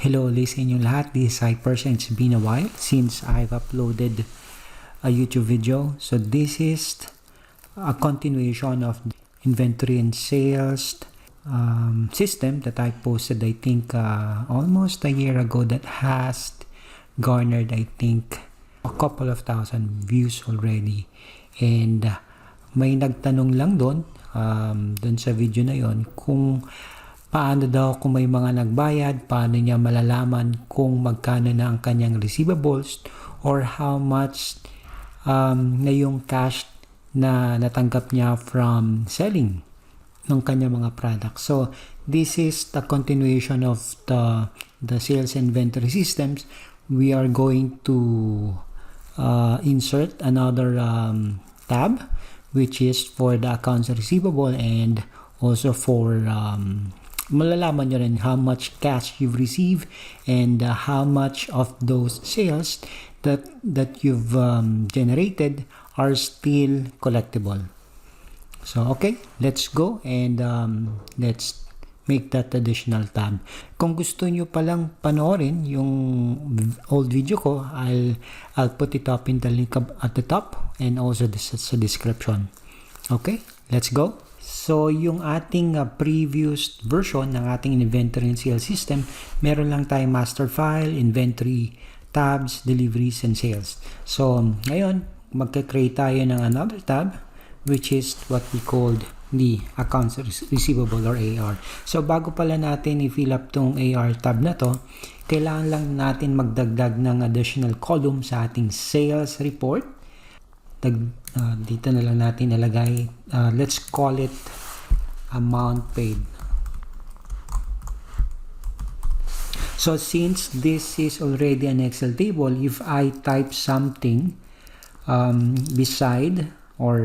Hello ulit sa inyong lahat. This is Cypers and it's been a while since I've uploaded a YouTube video. So this is a continuation of the inventory and sales system that I posted I think almost a year ago that has garnered I think a couple of thousand views already. And may nagtanong lang doon sa video na yon kung paano daw kung may mga nagbayad, paano niya malalaman kung magkano na ang kanyang receivables or how much na yung cash na natanggap niya from selling ng kanyang mga products. So, this is the continuation of the sales inventory systems. We are going to insert another tab which is for the accounts receivable and also for malalaman nyo rin how much cash you've received and how much of those sales that you've generated are still collectible. So, okay, let's go and let's make that additional tab. Kung gusto nyo palang panoorin yung old video ko, I'll put it up in the link at the top and also sa description. Okay, let's go. So, yung ating previous version ng ating inventory and sales system, meron lang tayong master file, inventory, tabs, deliveries, and sales. So, ngayon, magka-create tayo ng another tab, which is what we called the accounts receivable or AR. So, bago pala natin i-fill up tong AR tab na to, kailangan lang natin magdagdag ng additional column sa ating sales report. Dito na lang natin ilagay, let's call it amount paid. So since this is already an Excel table, if I type something beside or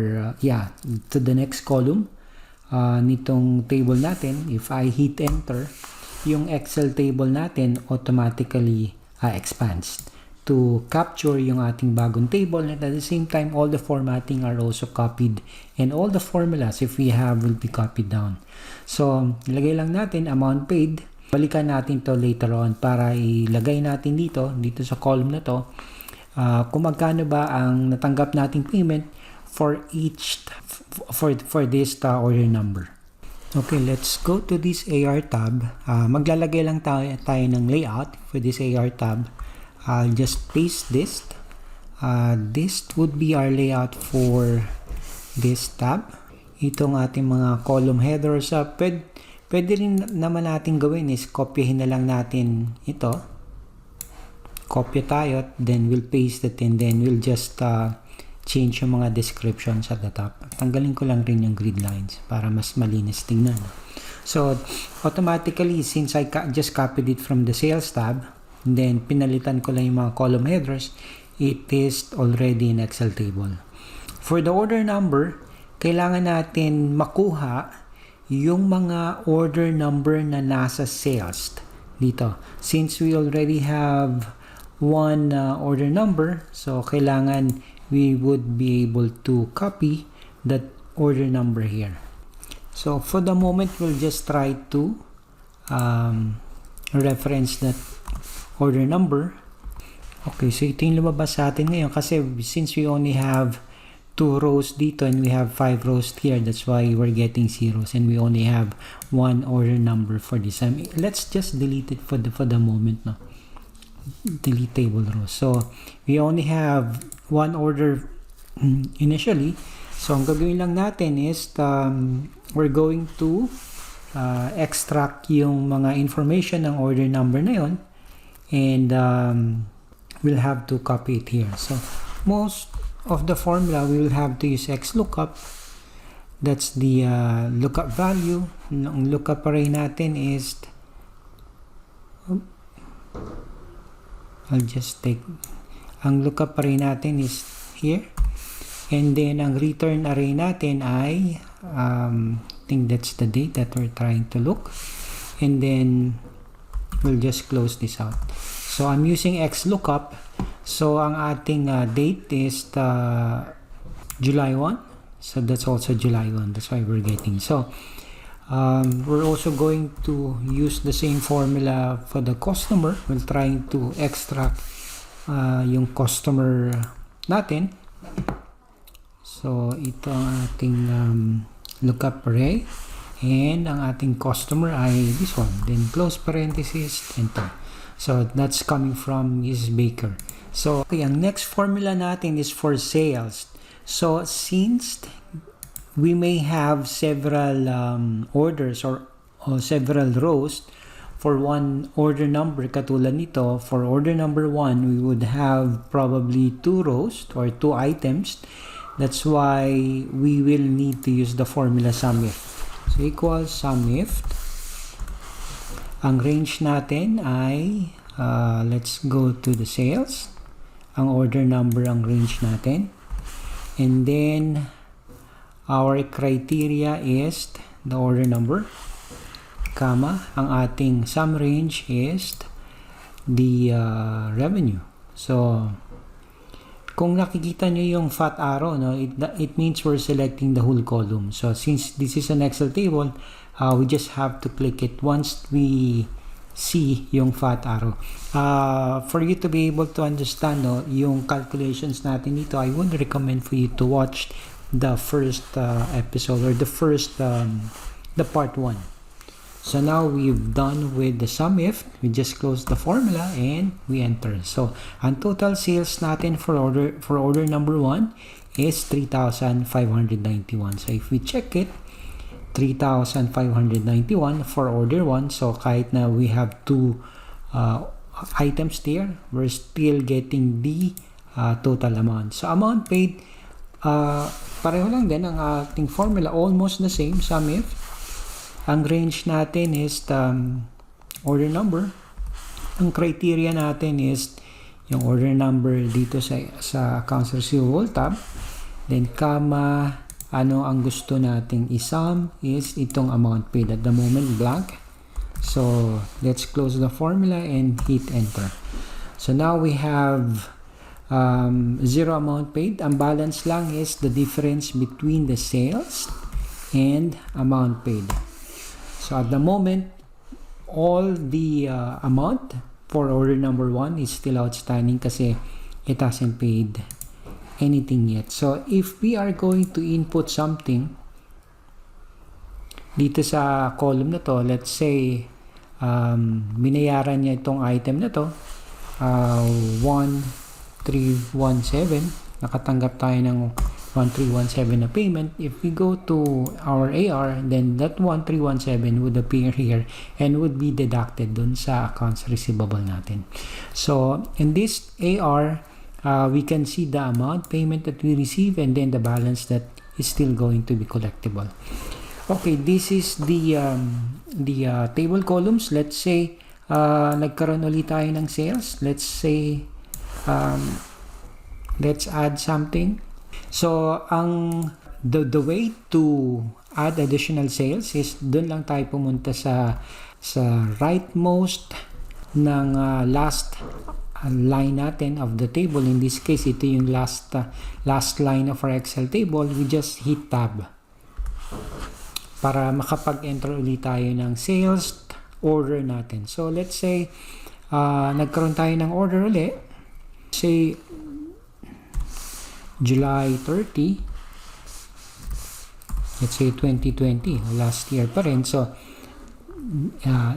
to the next column nitong table natin, if I hit enter, yung Excel table natin automatically expands to capture yung ating bagong table, and at the same time all the formatting are also copied and all the formulas if we have will be copied down. So ilagay lang natin amount paid, balikan natin to later on para ilagay natin dito sa column na to kung magkano ba ang natanggap nating payment for each for this order number. Okay, let's go to this AR tab. Maglalagay lang tayo ng layout for this AR tab. I'll just paste this. This would be our layout for this tab. Itong ating mga column headers. Pwede rin naman natin gawin is kopyahin na lang natin ito. Kopya tayo, then we'll paste it and then we'll just change yung mga descriptions at the top. Tanggalin ko lang rin yung grid lines para mas malinis tingnan. So, automatically, since I just copied it from the sales tab, then pinalitan ko lang yung mga column headers, it is already in Excel table. For the order number, kailangan natin makuha yung mga order number na nasa sales dito. Since we already have one order number, so kailangan we would be able to copy that order number here. So for the moment, we'll just try to reference that order number. Okay, so ito yung lumabas sa atin ngayon kasi since we only have 2 rows dito and we have 5 rows here, that's why we're getting zeros and we only have one order number for this. Let's just delete it for the moment, no? Delete table rows. So we only have one order initially. So ang gagawin lang natin is we're going to extract yung mga information ng order number na yon. And we'll have to copy it here. So most of the formula we will have to use XLOOKUP. That's the lookup value. Ang lookup array natin is ang lookup array natin is here. And then ang return array natin ay I think that's the date that we're trying to look. And then we'll just close this out. So I'm using XLOOKUP. So ang ating date is July 1. So that's also July 1. That's why we're getting. So We're also going to use the same formula for the customer. We're trying to extract yung customer natin. So, ito ang ating lookup array. And ang ating customer ay this one. Then close parenthesis, enter. So, that's coming from Mrs. Baker. So, okay, ang next formula natin is for sales. So, since we may have several orders or several rows for one order number, katulad nito, for order number 1, we would have probably 2 rows or 2 items. That's why we will need to use the formula SUMIF. So, equals SUMIF. Ang range natin ay, let's go to the sales. Ang order number ang range natin. And then, our criteria is the order number, comma, ang ating sum range is the revenue. So, kung nakikita nyo yung fat arrow, no, it means we're selecting the whole column. So, since this is an Excel table, we just have to click it once we see yung fat arrow. For you to be able to understand, no, yung calculations natin dito, I would recommend for you to watch the first episode or the first the part 1. So now we've done with the SUMIF. We just close the formula and we enter. So ang total sales natin for order number 1 is 3,591. So if we check it, 3,591 for order 1. So kahit na we have 2 items there, we're still getting the total amount. So amount paid, pareho lang din ang ating formula, almost the same, SUMIF. Ang range natin is the order number. Ang criteria natin is yung order number dito sa accounts receivable tab. Then, comma, ano ang gusto nating isum is itong amount paid. At the moment, blank. So, let's close the formula and hit enter. So, now we have 0 amount paid. Ang balance lang is the difference between the sales and amount paid. So at the moment, all the amount for order number 1 is still outstanding kasi it hasn't paid anything yet. So if we are going to input something dito sa column na to, let's say binayaran niya itong item na to, 1317, nakatanggap tayo ng 1317 na payment. If we go to our AR, then that 1317 would appear here and would be deducted dun sa accounts receivable natin. So in this AR, we can see the amount payment that we receive and then the balance that is still going to be collectible. Okay, this is the table columns. Let's say nagkaroon ulit tayo ng sales. Let's say let's add something. So, the way to add additional sales is doon lang tayo pumunta sa rightmost ng last line natin of the table. In this case, ito yung last line of our Excel table. We just hit tab para makapag-enter ulit tayo ng sales order natin. So, let's say nagkaroon tayo ng order ulit. Say July 30, let's say 2020, last year pa rin. So,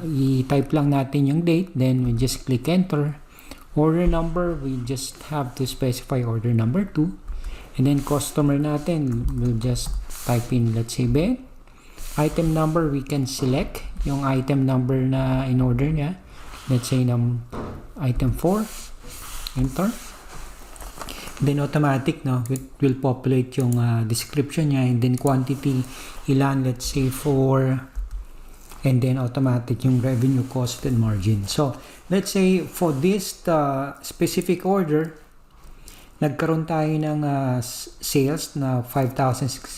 i-type lang natin yung date, then we just click enter. Order number, we just have to specify order number 2. And then customer natin, we'll just type in, let's say, Ben. Item number, we can select yung item number na in order niya. Let's say, item 4. Enter. Then automatic, no, it will populate yung description niya, and then quantity, ilan, let's say 4, and then automatic yung revenue, cost, and margin. So, let's say for this specific order, nagkaroon tayo ng sales na 5,604,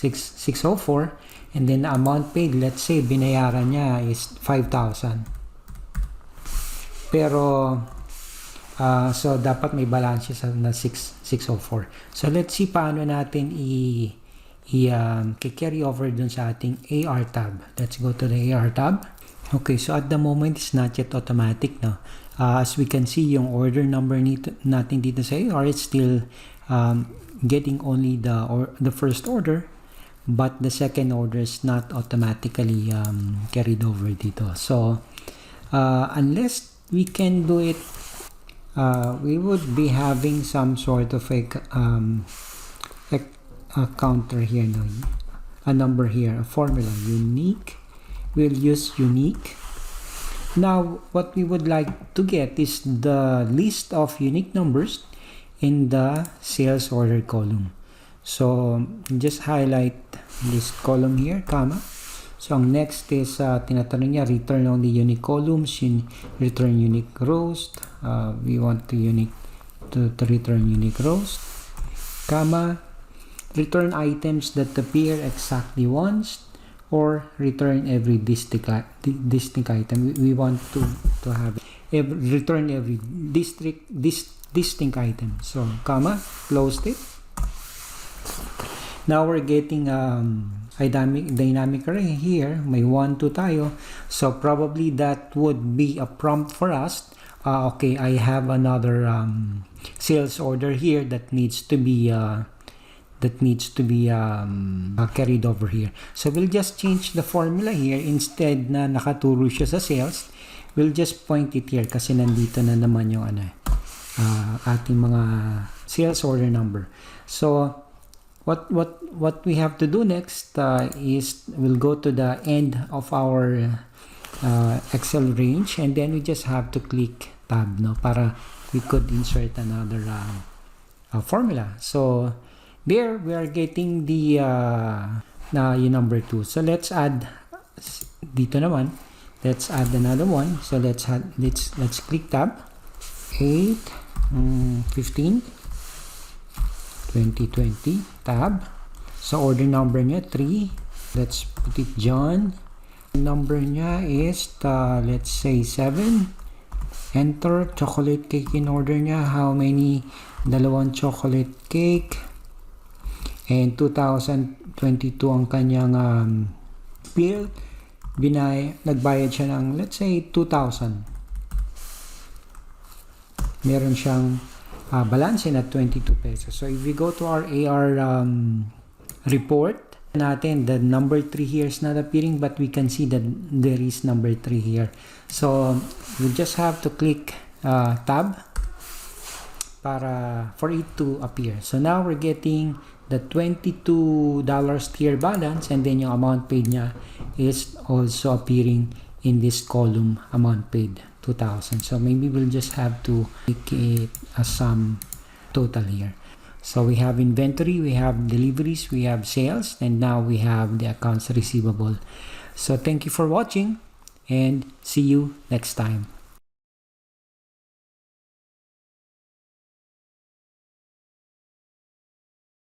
and then the amount paid, let's say binayaran niya is 5,000. Pero so dapat may balance siya na 604. So let's see paano natin i-carry over dun sa ating AR tab. Let's go to the AR tab. Okay, so at the moment, it's not yet automatic, no? As we can see, yung order number natin dito sa AR, it's still getting only the first order, but the second order is not automatically carried over dito. So, unless we can do it, we would be having some sort of a counter here, no? A number here, a formula, unique. We'll use unique. Now, what we would like to get is the list of unique numbers in the sales order column. So, just highlight this column here, comma. So, ang next is, tinatanong niya, return only unique columns, return unique rows. We want to return unique rows, comma, return items that appear exactly once, or return every distinct item. We want to have return every distinct item. So, comma, closed it. Now we're getting dynamic array here. May 1, 2 tayo. So probably that would be a prompt for us. Okay, I have another sales order here that needs to be carried over here. So we'll just change the formula here. Instead na nakaturo siya sa sales, we'll just point it here kasi nandito na naman yung ating mga sales order number. So what we have to do next is we'll go to the end of our Excel range, and then we just have to click tab, no, para we could insert another formula. So there we are getting the number 2. So let's add dito naman. Let's add another one. So let's click tab. 8 15 2020 tab. So order number niya 3. Let's put it John. Number niya is let's say 7. Enter. Chocolate cake in order niya. How many? 2 chocolate cake. And 2022 ang kanyang bill. Nagbayad siya ng, let's say, 2,000. Meron siyang balance na 22 pesos. So, if we go to our AR report natin, the number 3 here is not appearing, but we can see that there is number 3 here. So, we just have to click tab for it to appear. So, now we're getting the $22 tier balance, and then yung amount paid niya is also appearing in this column, amount paid 2,000. So maybe we'll just have to make it a sum total here. So we have inventory, we have deliveries, we have sales, and now we have the accounts receivable. So thank you for watching, and see you next time.